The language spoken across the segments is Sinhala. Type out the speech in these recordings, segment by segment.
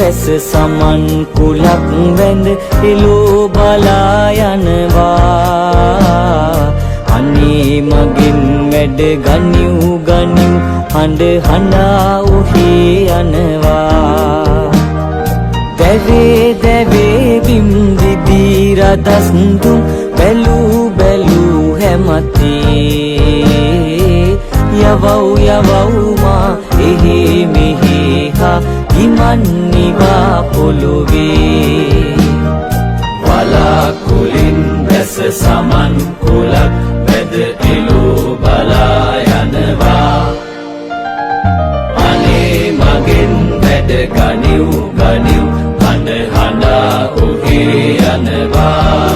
වැස සමන් කුලක් වැඳ එළෝ බලා යනවා අනේ මගෙන් වැඩ ගනිව් ගනිව් හඬ හඬා ඔහේ යනවා දැවේ දැවේ බිම් දිදී රදස් දුම් බැලූ බැලූ හැමතේ යවව් යවව් මා එහි මෙහි හා ඉමන්නිවා පොළොවේ වලාකුලින් වැස සමන් කුලක් වැද එළෝ බලා යනවා අනේ මගෙන් වැඩ ගනිව් ගනිව් හඬ හඬා ඔහේ යනවා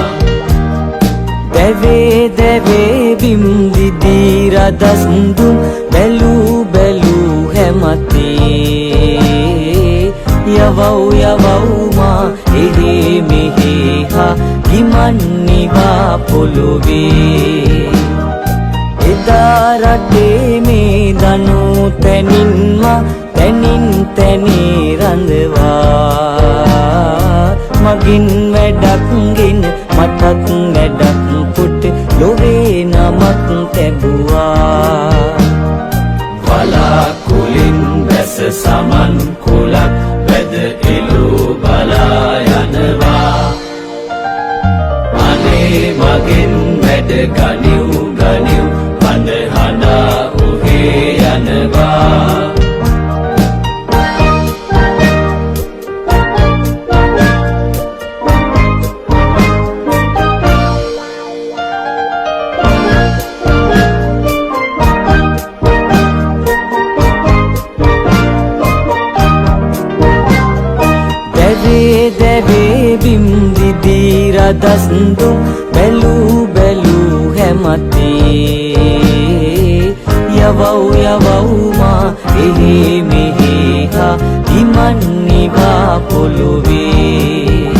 දැවේ දැවේ බිම් දිදී රදස් දුම් බැලූ බැලූ හැමතේ යවව් යවව් මා එහි මෙහි හා ඉමන්නිවා පොළොවේ එදා රටේ මේ දනු තැනින් මා තැනින් තැනේ රඳවා මගින් වැඩක් ගෙන මටත් වැඩක් පුට ලොවේ නමක් තැබුවා වලාකුලින් වැස සමන් කුලක් වැද එළෝ බලා යනවා අනේ මගෙන් වැඩ ගනිව් ගනිව් හඬ හඬා ඔහේ යනවා දැවේ බිම් දිදී රදස් දුම් බැලූ බැලූ හැමතේ යවව් යවව් මා එහි මෙහි හා ඉමන්නිවා පොළොවේ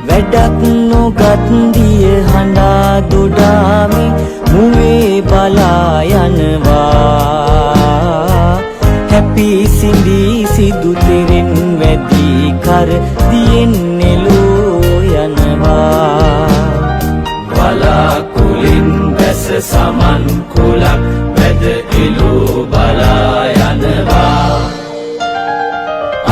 වැඩක් නොගත් දිය හඬා දොඩාමි මුවේ බලා යනවා හැපි සිඳී සිදු තෙරෙන් වැදී කර දියෙන් නෙලෝ යනවා වලාකුලින් වැස සමන් කුලක් වැද එළෝ බලා යනවා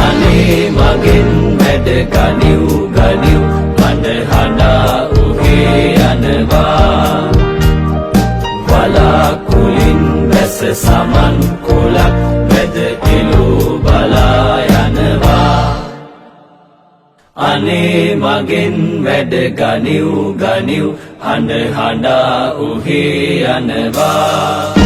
අනේ මගෙන් වැඩ ගනිව් ගනිව් හඬ හඬා ඔහේ යනවා වලාකුලින් වැස සමන් කුලක් වැද එළෝ බලා යනවා අනේ මගෙන් වැඩ ගනිව් ගනිව් හඬ හඬා ඔහේ යනවා